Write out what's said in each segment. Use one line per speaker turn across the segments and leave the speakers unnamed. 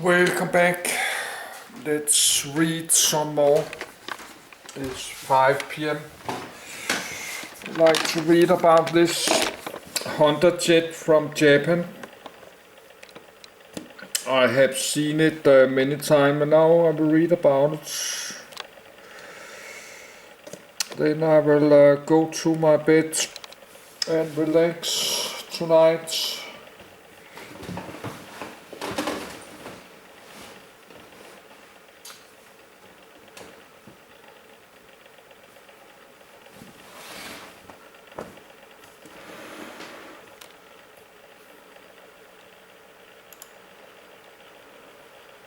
Welcome back. Let's read some more. It's 5 p.m. I'd like to read about this HondaJet from Japan. I have seen it many times and now I will read about it. Then I will go to my bed and relax tonight.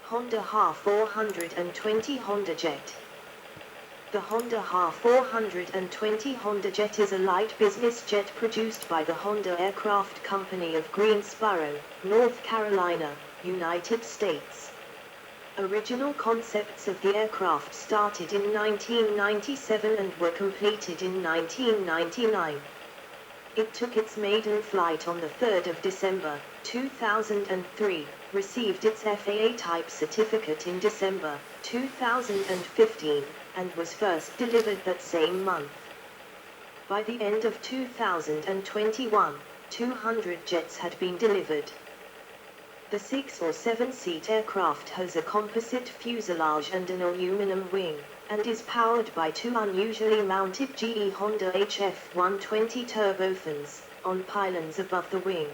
Honda HA-420 HondaJet. The Honda HA-420 HondaJet is a light business jet produced by the Honda Aircraft Company of Greensboro, North Carolina, United States. Original concepts of the aircraft started in 1997 and were completed in 1999. It took its maiden flight on the 3rd of December, 2003, received its FAA type certificate in December, 2015, and was first delivered that same month. By the end of 2021, 200 jets had been delivered. The 6 or 7-seat aircraft has a composite fuselage and an aluminum wing, and is powered by 2 unusually mounted GE Honda HA-420 turbofans, on pylons above the wing.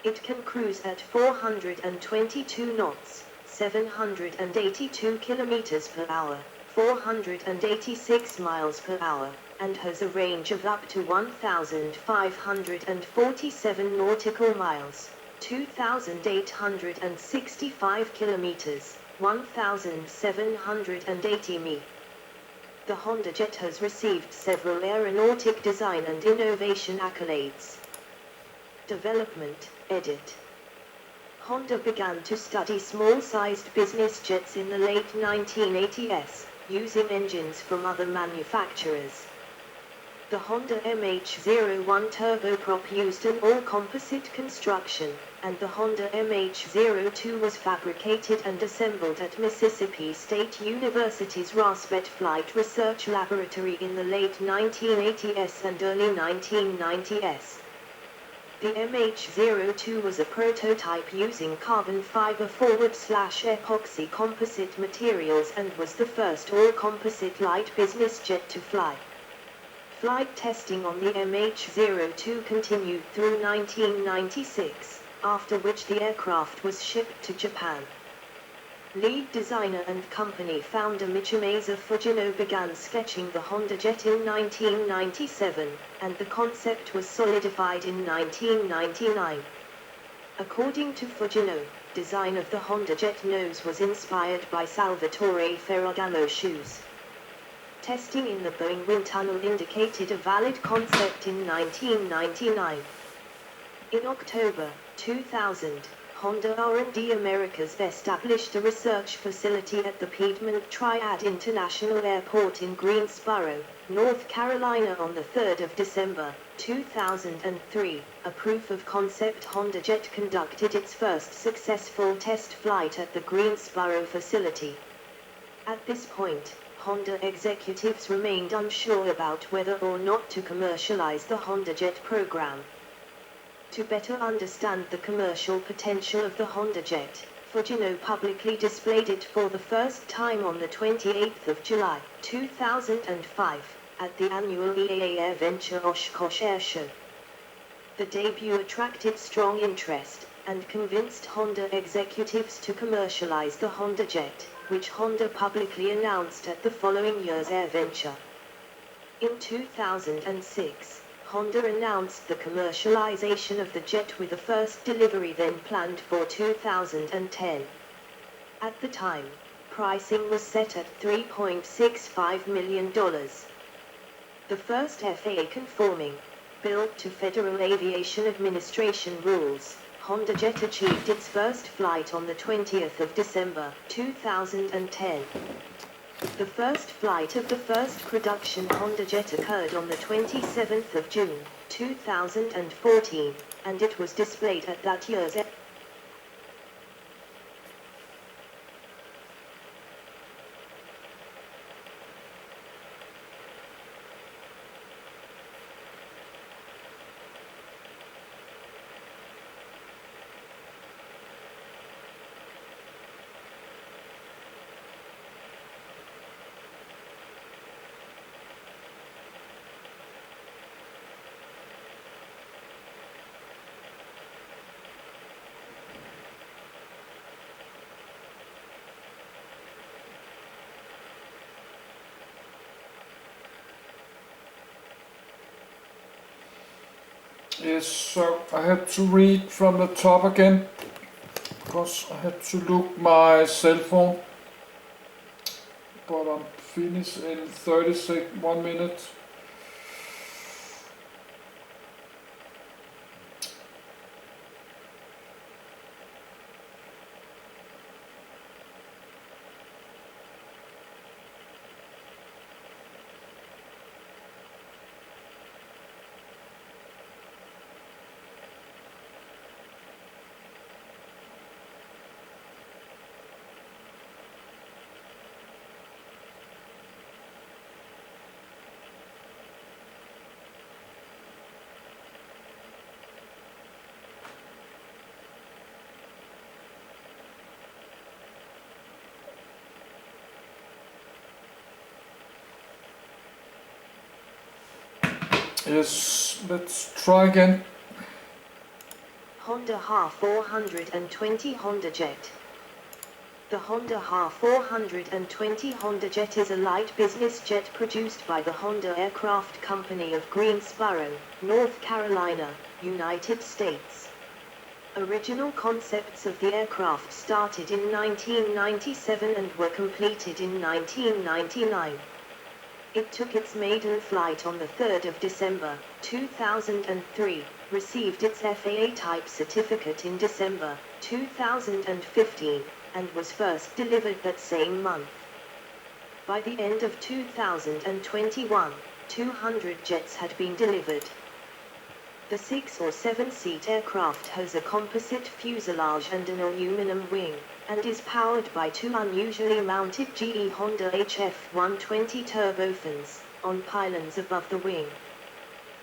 It can cruise at 422 knots, 782 kilometers per hour, 486 miles per hour, and has a range of up to 1,547 nautical miles, 2,865 kilometers, 1,780 mi. The HondaJet has received several aeronautic design and innovation accolades. Development, edit. Honda began to study small-sized business jets in the late 1980s, using engines from other manufacturers. The Honda MH-01 turboprop used an all-composite construction, and the Honda MH-02 was fabricated and assembled at Mississippi State University's Rosbett Flight Research Laboratory in the late 1980s and early 1990s. The MH-02 was a prototype using carbon fiber forward/epoxy composite materials and was the first all-composite light business jet to fly. Flight testing on the MH-02 continued through 1996, after which the aircraft was shipped to Japan. Lead designer and company founder Michimasa Fujino began sketching the HondaJet in 1997, and the concept was solidified in 1999. According to Fujino, design of the HondaJet nose was inspired by Salvatore Ferragamo shoes. Testing in the Boeing wind tunnel indicated a valid concept in 1999. In October 2000, Honda R&D Americas established a research facility at the Piedmont Triad International Airport in Greensboro, North Carolina on the 3rd of December, 2003. A proof-of-concept HondaJet conducted its first successful test flight at the Greensboro facility. At this point, Honda executives remained unsure about whether or not to commercialize the HondaJet program. To better understand the commercial potential of the HondaJet, Fujino publicly displayed it for the first time on the 28th of July, 2005, at the annual EAA Air Venture Oshkosh Air Show. The debut attracted strong interest, and convinced Honda executives to commercialize the HondaJet, which Honda publicly announced at the following year's Air Venture. In 2006, Honda announced the commercialization of the jet with the first delivery then planned for 2010. At the time, pricing was set at $3.65 million. The first FAA-conforming, built to Federal Aviation Administration rules, HondaJet achieved its first flight on the 20th of December, 2010. The first flight of the first production HondaJet occurred on the 27th of June, 2014, and it was displayed at that year's
Yes, so I had to read from the top again, because I had to look my cell phone, but I'm finished in 1 minute. Yes, let's try again.
Honda HA-420 HondaJet. The Honda HA-420 HondaJet is a light business jet produced by the Honda Aircraft Company of Greensboro, North Carolina, United States. Original concepts of the aircraft started in 1997 and were completed in 1999. It took its maiden flight on the 3rd of December, 2003, received its FAA type certificate in December, 2015, and was first delivered that same month. By the end of 2021, 200 jets had been delivered. The 6 or 7-seat aircraft has a composite fuselage and an aluminum wing, and is powered by 2 unusually mounted GE Honda HA-420 turbofans, on pylons above the wing.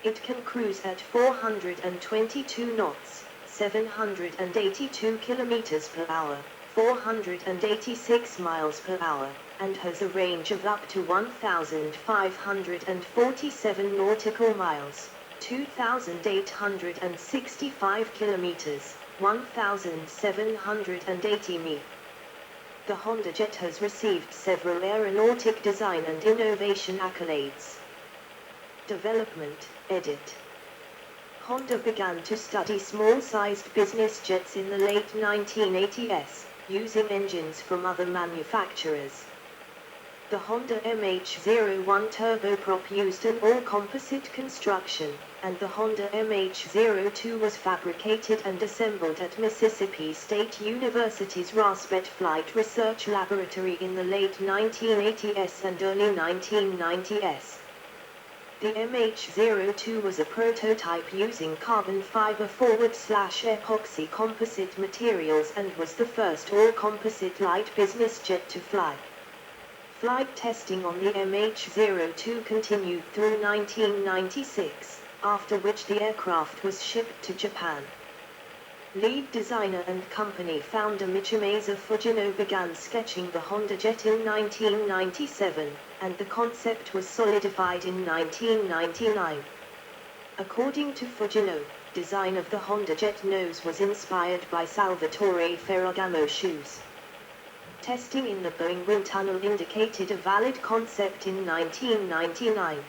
It can cruise at 422 knots, 782 kilometers per hour, 486 miles per hour, and has a range of up to 1,547 nautical miles, 2,865 kilometers, 1,780 mi. The HondaJet has received several aeronautic design and innovation accolades. Development, edit. Honda began to study small-sized business jets in the late 1980s, using engines from other manufacturers. The Honda MH-01 turboprop used an all-composite construction, and the Honda MH-02 was fabricated and assembled at Mississippi State University's Rosbett Flight Research Laboratory in the late 1980s and early 1990s. The MH-02 was a prototype using carbon fiber /epoxy composite materials and was the first all-composite light business jet to fly. Flight testing on the MH-02 continued through 1996, after which the aircraft was shipped to Japan. Lead designer and company founder Michimasa Fujino began sketching the HondaJet in 1997, and the concept was solidified in 1999. According to Fujino, design of the HondaJet nose was inspired by Salvatore Ferragamo shoes. Testing in the Boeing wind tunnel indicated a valid concept in 1999.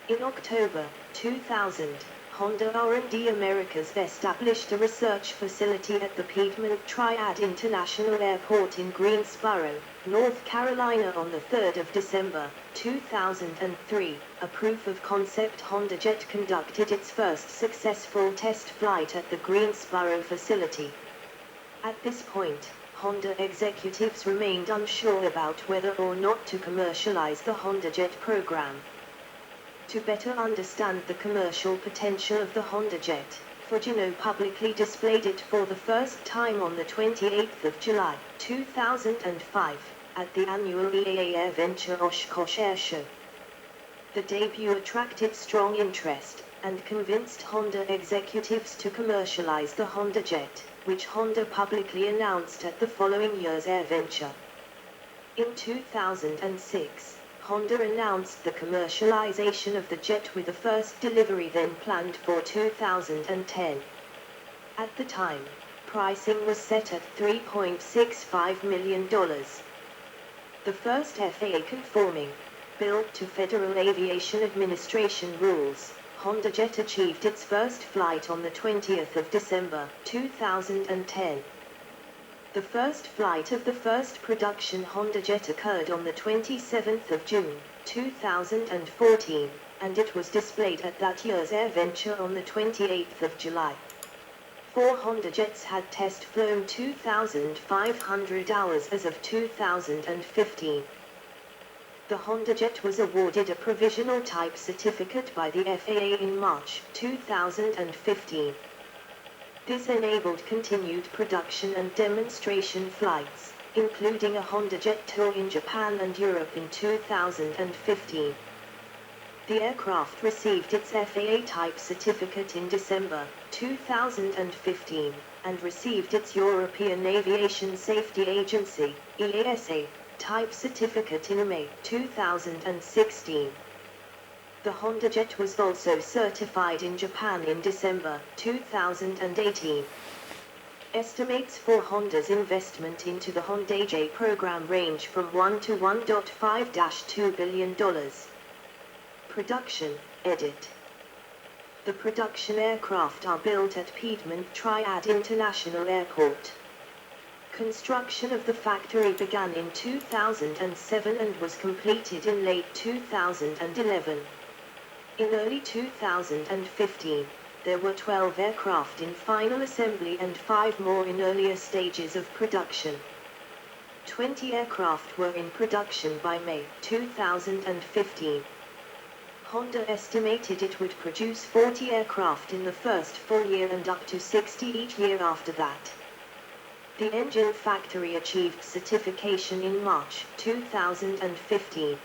In October 2000, Honda R&D Americas established a research facility at the Piedmont Triad International Airport in Greensboro, North Carolina on the 3rd of December 2003. A proof of concept HondaJet conducted its first successful test flight at the Greensboro facility. At this point, Honda executives remained unsure about whether or not to commercialize the HondaJet program. To better understand the commercial potential of the HondaJet, Fujino publicly displayed it for the first time on the 28th of July, 2005, at the annual EAA Air Venture Oshkosh Air Show. The debut attracted strong interest, and convinced Honda executives to commercialize the HondaJet, which Honda publicly announced at the following year's Air Venture. In 2006, Honda announced the commercialization of the jet with the first delivery then planned for 2010. At the time, pricing was set at $3.65 million. The first FAA-conforming, built to Federal Aviation Administration rules, HondaJet achieved its first flight on the 20th of December, 2010. The first flight of the first production HondaJet occurred on the 27th of June, 2014, and it was displayed at that year's AirVenture on the 28th of July. 4 HondaJets had test flown 2,500 hours as of 2015. The HondaJet was awarded a provisional type certificate by the FAA in March 2015. This enabled continued production and demonstration flights, including a HondaJet tour in Japan and Europe in 2015. The aircraft received its FAA type certificate in December 2015, and received its European Aviation Safety Agency, EASA, type certificate in May 2016. The HondaJet was also certified in Japan in December 2018. Estimates for Honda's investment into the HondaJet program range from $1 to $1.5-2 billion. Production, edit. The production aircraft are built at Piedmont Triad International Airport. Construction of the factory began in 2007 and was completed in late 2011. In early 2015, there were 12 aircraft in final assembly and 5 more in earlier stages of production. 20 aircraft were in production by May 2015. Honda estimated it would produce 40 aircraft in the first full year and up to 60 each year after that. The engine factory achieved certification in March 2015.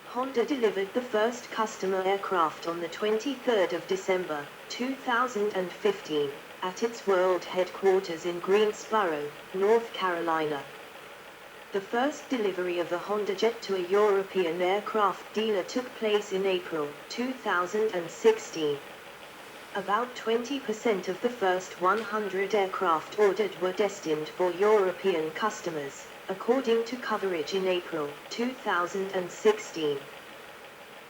Honda delivered the first customer aircraft on the 23rd of December 2015, at its world headquarters in Greensboro, North Carolina. The first delivery of a HondaJet to a European aircraft dealer took place in April 2016. About 20% of the first 100 aircraft ordered were destined for European customers, according to coverage in April 2016.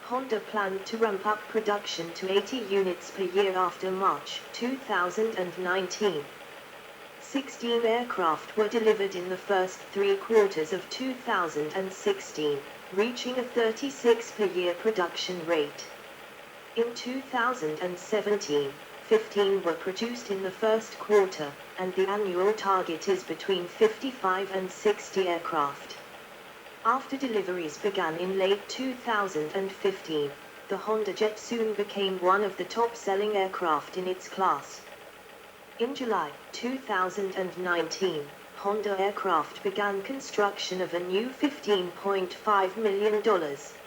Honda planned to ramp up production to 80 units per year after March 2019. 16 aircraft were delivered in the first 3 quarters of 2016, reaching a 36 per year production rate. In 2017, 15 were produced in the first quarter, and the annual target is between 55 and 60 aircraft. After deliveries began in late 2015, the HondaJet soon became one of the top-selling aircraft in its class. In July 2019, Honda Aircraft began construction of a new $15.5 million,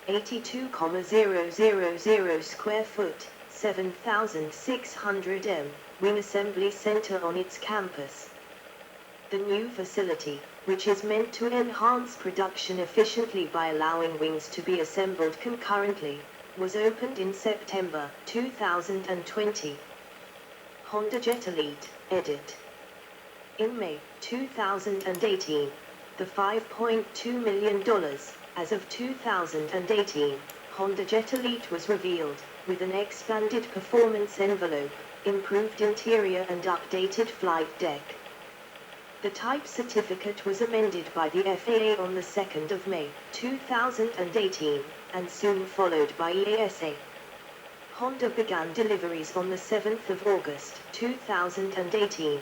82,000 square foot, 7,600 m, wing assembly center on its campus. The new facility, which is meant to enhance production efficiently by allowing wings to be assembled concurrently, was opened in September 2020. HondaJet Elite, edit. In May 2018, the $5.2 million, as of 2018, HondaJet Elite was revealed, with an expanded performance envelope, improved interior and updated flight deck. The type certificate was amended by the FAA on the 2nd of May 2018, and soon followed by EASA. Honda began deliveries on the 7th of August 2018.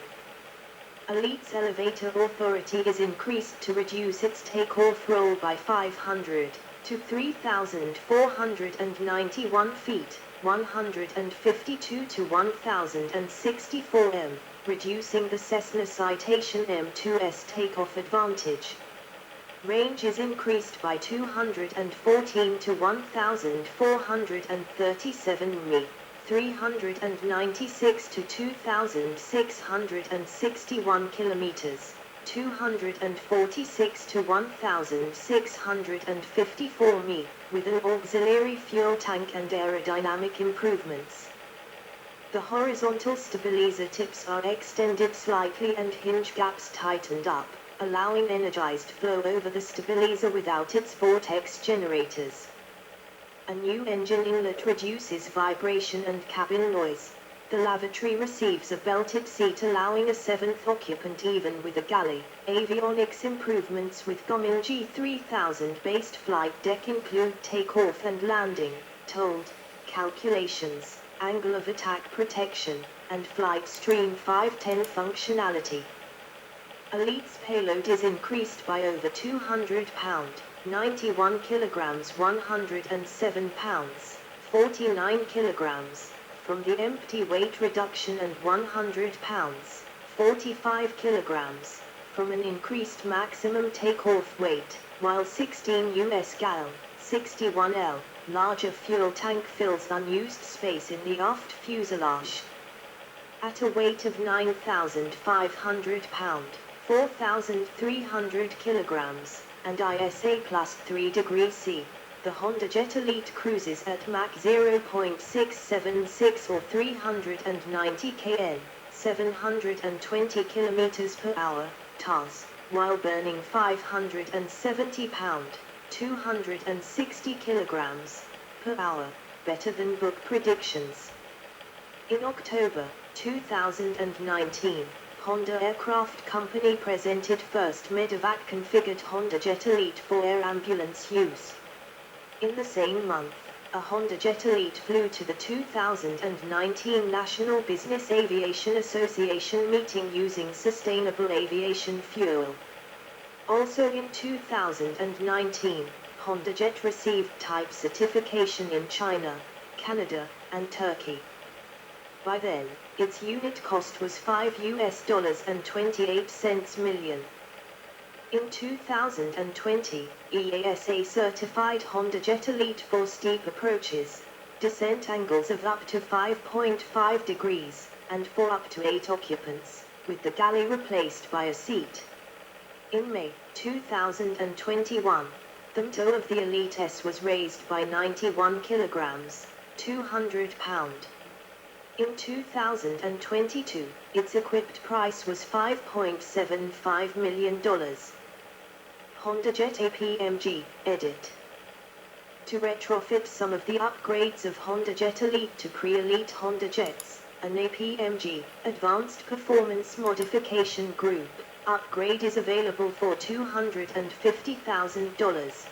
Elite's elevator authority is increased to reduce its takeoff roll by 500 to 3,491 feet, 152 to 1,064 m, reducing the Cessna Citation M2's takeoff advantage. Range is increased by 214 to 1,437 mi, 396 to 2,661 kilometers, 246 to 1,654 mi, with an auxiliary fuel tank and aerodynamic improvements. The horizontal stabilizer tips are extended slightly and hinge gaps tightened up, allowing energized flow over the stabilizer without its vortex generators. A new engine inlet reduces vibration and cabin noise. The lavatory receives a belted seat allowing a 7th occupant even with a galley. Avionics improvements with Garmin G3000 based flight deck include takeoff and landing, told, calculations, angle of attack protection, and flight stream 510 functionality. Elite's payload is increased by over 200 pounds, 91 kilograms 107 pounds, 49 kilograms, from the empty weight reduction and 100 pounds, 45 kilograms, from an increased maximum takeoff weight, while 16 US gal, 61 L, larger fuel tank fills unused space in the aft fuselage. At a weight of 9,500 pounds, 4,300 kilograms, and ISA plus 3 degrees C, the HondaJet Elite cruises at Mach 0.676 or 390 kn, 720 km per hour, TAS, while burning 570 pounds, 260 kilograms, per hour, better than book predictions. In October 2019, Honda Aircraft Company presented first medevac configured HondaJet Elite for air ambulance use. In the same month, a HondaJet Elite flew to the 2019 National Business Aviation Association meeting using sustainable aviation fuel. Also in 2019, HondaJet received type certification in China, Canada, and Turkey. By then, its unit cost was $5.28 million. In 2020, EASA certified HondaJet Elite for steep approaches, descent angles of up to 5.5 degrees, and for up to 8 occupants, with the galley replaced by a seat. In May 2021, the MTO of the Elite S was raised by 91 kilograms, 200 pounds. In 2022, its equipped price was $5.75 million. HondaJet APMG, edit. To retrofit some of the upgrades of HondaJet Elite to pre-Elite HondaJets, an APMG, Advanced Performance Modification Group, upgrade is available for $250,000.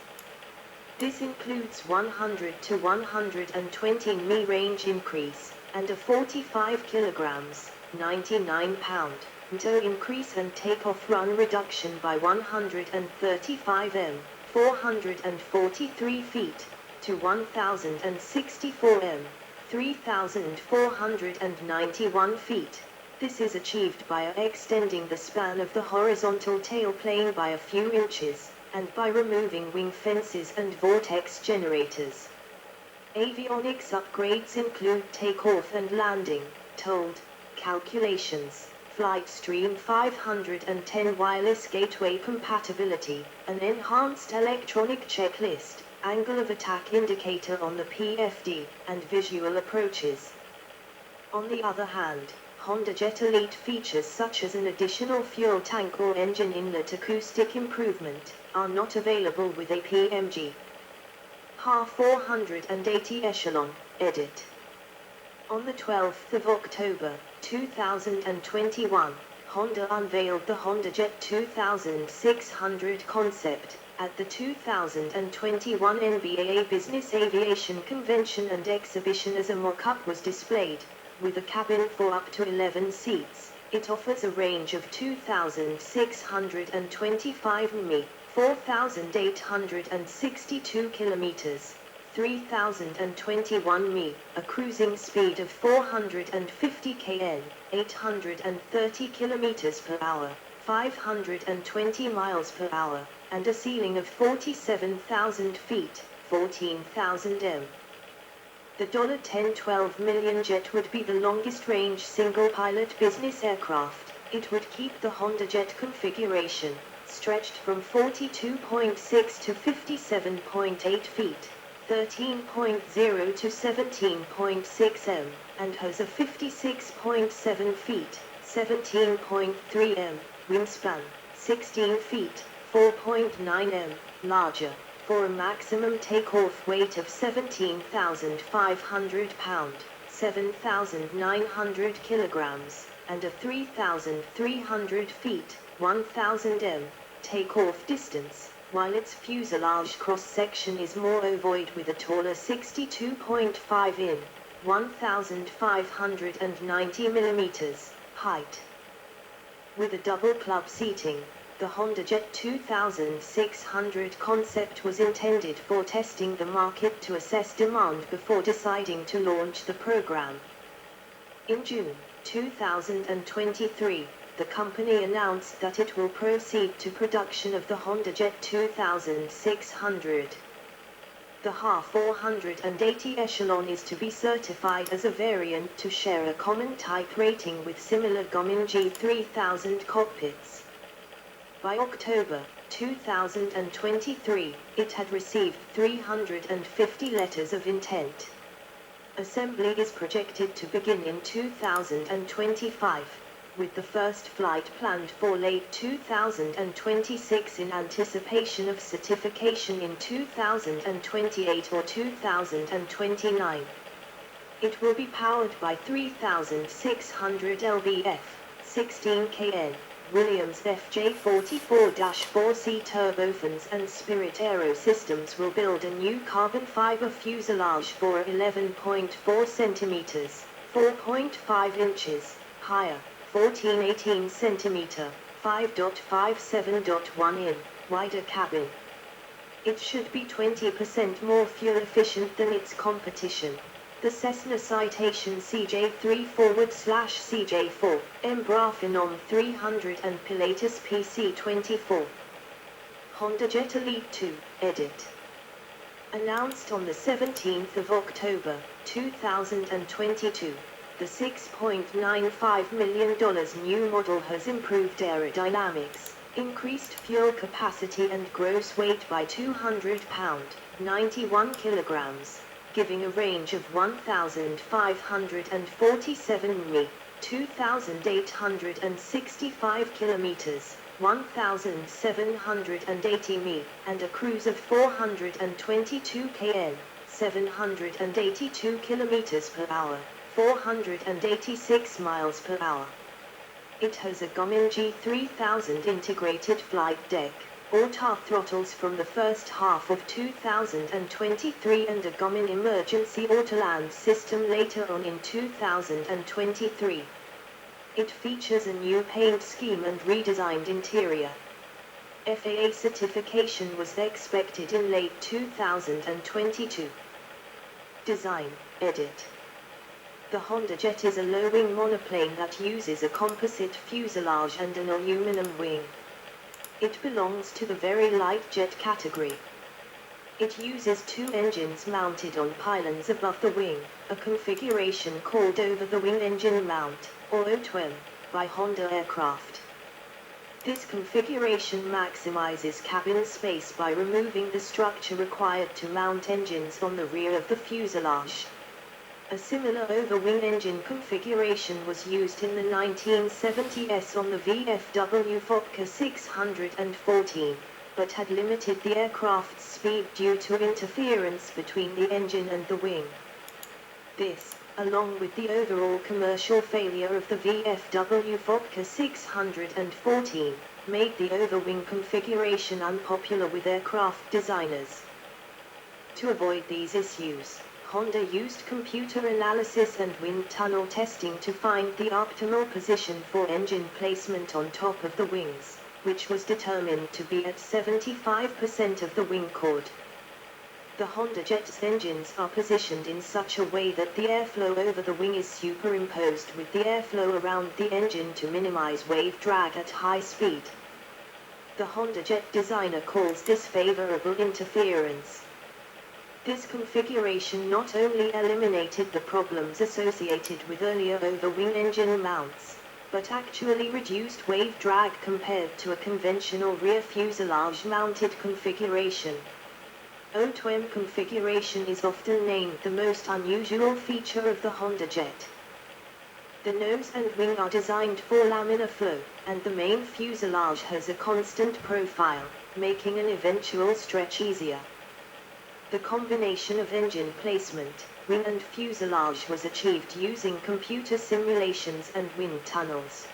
This includes 100 to 120 mi range increase, and a 45 kilograms, 99 pound, MTO increase and takeoff run reduction by 135 m, 443 feet, to 1064 m, 3,491 feet. This is achieved by extending the span of the horizontal tailplane by a few inches, and by removing wing fences and vortex generators. Avionics upgrades include takeoff and landing, told, calculations, flight stream 510 wireless gateway compatibility, an enhanced electronic checklist, angle of attack indicator on the PFD, and visual approaches. On the other hand, HondaJet Elite features such as an additional fuel tank or engine inlet acoustic improvement, are not available with APMG. HA-420 Echelon, edit. On the 12th of October, 2021, Honda unveiled the HondaJet 2600 concept at the 2021 NBAA Business Aviation Convention and Exhibition. As a mock-up was displayed, with a cabin for up to 11 seats. It offers a range of 2,625 mi, 4,862 kilometers, 3,021 mi, a cruising speed of 450 kn, 830 kilometers per hour, 520 miles per hour, and a ceiling of 47,000 feet, 14,000 m. The $10-12 million jet would be the longest-range single-pilot business aircraft. It would keep the HondaJet configuration, stretched from 42.6 to 57.8 feet, 13.0 to 17.6 m, and has a 56.7 feet, 17.3 m, wingspan, 16 feet, 4.9 m, larger. for a maximum takeoff weight of 17,500 pounds, 7,900 kilograms, and a 3,300 feet, 1,000 m, takeoff distance, while its fuselage cross-section is more ovoid with a taller 62.5 in, 1,590 millimeters, height. With a double club seating, the HondaJet 2600 concept was intended for testing the market to assess demand before deciding to launch the program. In June 2023, the company announced that it will proceed to production of the HondaJet 2600. The HA-420 Echelon is to be certified as a variant to share a common type rating with similar Garmin G3000 cockpits. By October 2023, it had received 350 letters of intent. Assembly is projected to begin in 2025, with the first flight planned for late 2026 in anticipation of certification in 2028 or 2029. It will be powered by 3,600 lbf, 16 kN. Williams HA-420 turbofans and Spirit Aerosystems will build a new carbon fiber fuselage for 11.4 cm, 4.5 inches, higher, 14-18 cm, 5.57.1 in, wider cabin. It should be 20% more fuel efficient than its competition. The Cessna Citation CJ3/CJ4, Embraer 300 and Pilatus PC-24. HondaJet Elite 2, edit. Announced on the 17th of October, 2022, the $6.95 million new model has improved aerodynamics, increased fuel capacity and gross weight by 200 pounds, 91 kilograms. Giving a range of 1,547 mi, 2,865 kilometers, 1,780 mi, and a cruise of 422 km, 782 kilometers per hour, 486 miles per hour. It has a Garmin G3000 integrated flight deck, auto throttles from the first half of 2023 and a Garmin emergency autoland system later on in 2023. It features a new paint scheme and redesigned interior. FAA certification was expected in late 2022. Design, edit. The HondaJet is a low-wing monoplane that uses a composite fuselage and an aluminum wing. It belongs to the very light jet category. It uses two engines mounted on pylons above the wing, a configuration called over-the-wing engine mount, or OTWM, by Honda Aircraft. This configuration maximizes cabin space by removing the structure required to mount engines on the rear of the fuselage. A similar over-wing engine configuration was used in the 1970s on the VFW Fokker 614, but had limited the aircraft's speed due to interference between the engine and the wing. This, along with the overall commercial failure of the VFW Fokker 614, made the over-wing configuration unpopular with aircraft designers. To avoid these issues, Honda used computer analysis and wind tunnel testing to find the optimal position for engine placement on top of the wings, which was determined to be at 75% of the wing chord. The HondaJet's engines are positioned in such a way that the airflow over the wing is superimposed with the airflow around the engine to minimize wave drag at high speed. The HondaJet designer calls this favorable interference. This configuration not only eliminated the problems associated with earlier over-wing engine mounts, but actually reduced wave drag compared to a conventional rear fuselage mounted configuration. OTWM configuration is often named the most unusual feature of the HondaJet. The nose and wing are designed for laminar flow, and the main fuselage has a constant profile, making an eventual stretch easier. The combination of engine placement, wing and fuselage was achieved using computer simulations and wind tunnels.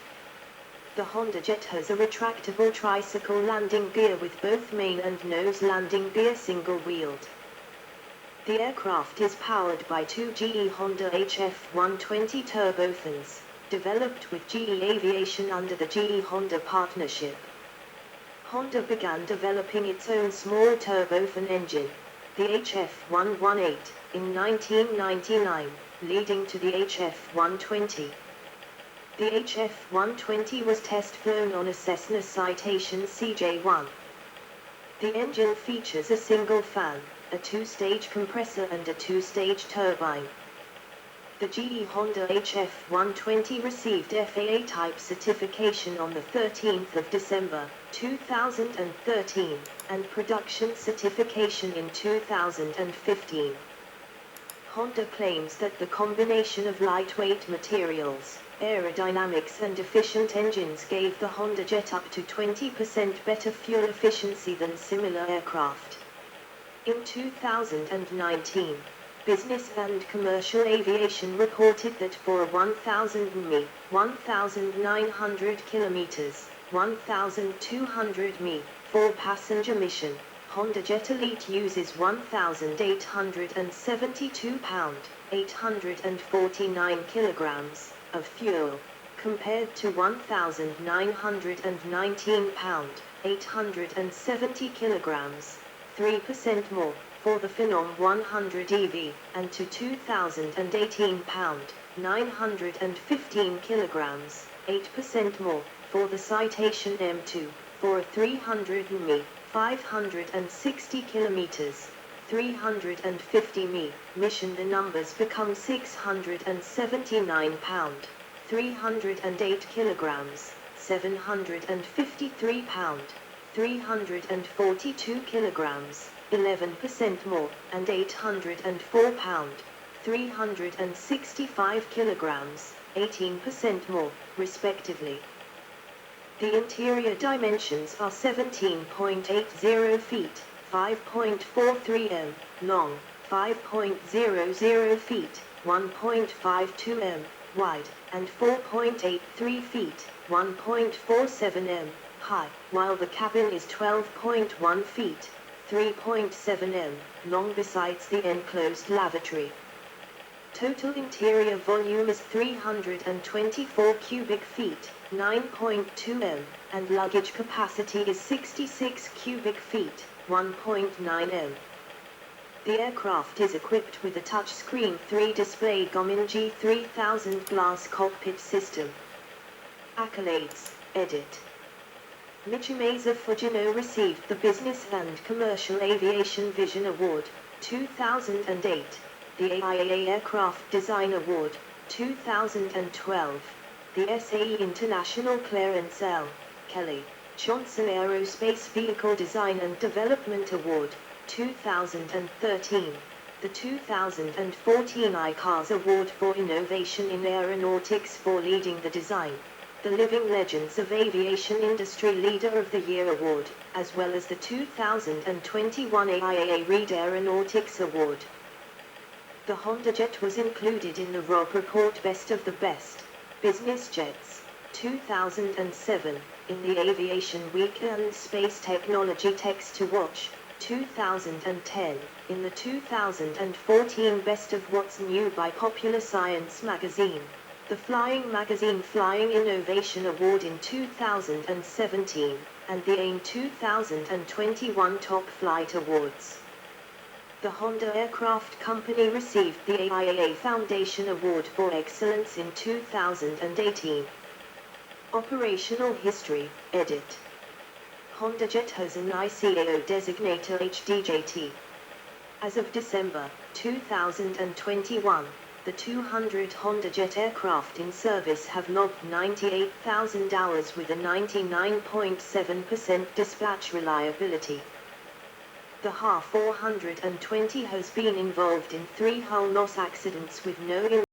The HondaJet has a retractable tricycle landing gear with both main and nose landing gear single-wheeled. The aircraft is powered by two GE Honda HF-120 turbofans, developed with GE Aviation under the GE Honda partnership. Honda began developing its own small turbofan engine, the HF-118, in 1999, leading to the HF-120. The HF-120 was test-flown on a Cessna Citation CJ-1. The engine features a single fan, a two-stage compressor and a two-stage turbine. The GE Honda HF-120 received FAA type certification on the 13th of December, 2013, and production certification in 2015. Honda claims that the combination of lightweight materials, aerodynamics and efficient engines gave the HondaJet up to 20% better fuel efficiency than similar aircraft. In 2019, Business and Commercial Aviation reported that for a 1,000 mi, 1,900 kilometers, 1,200 mi, 4-passenger mission, HondaJet Elite uses 1,872 pound, 849 kilograms, of fuel, compared to 1,919 pound, 870 kilograms, 3% more, for the Phenom 100 EV, and to 2,018 pound, 915 kilograms, 8% more, for the Citation M2, for a 300 mi, 560 kilometers, 350 mi, mission. The numbers become 679 pound, 308 kilograms, 753 pound, 342 kilograms, 11% more, and 804 pound, 365 kilograms, 18% more, respectively. The interior dimensions are 17.80 feet, 5.43 m, long, 5.00 feet, 1.52 m, wide, and 4.83 feet, 1.47 m, high, while the cabin is 12.1 feet, 3.7 m, long besides the enclosed lavatory. Total interior volume is 324 cubic feet, 9.2 m, and luggage capacity is 66 cubic feet, 1.9 m. The aircraft is equipped with a touchscreen 3-display Garmin G3000 glass cockpit system. Accolades, edit. Michimeza Fujino received the Business and Commercial Aviation Vision Award, 2008, the AIAA Aircraft Design Award, 2012, the SAE International Clarence L. Kelly Johnson Aerospace Vehicle Design and Development Award, 2013, the 2014 ICARS Award for Innovation in Aeronautics for leading the design, the Living Legends of Aviation Industry Leader of the Year Award, as well as the 2021 AIAA Reed Aeronautics Award. The HondaJet was included in the Robb Report Best of the Best Business Jets, 2007, in the Aviation Week and Space Technology Text to Watch, 2010, in the 2014 Best of What's New by Popular Science magazine, the Flying Magazine Flying Innovation Award in 2017, and the AIM 2021 Top Flight Awards. The Honda Aircraft Company received the AIAA Foundation Award for Excellence in 2018. Operational History, edit. HondaJet has an ICAO designator HDJT. As of December 2021, the 200 HondaJet aircraft in service have logged 98,000 hours with a 99.7% dispatch reliability. The HA-420 has been involved in 3 hull loss accidents with no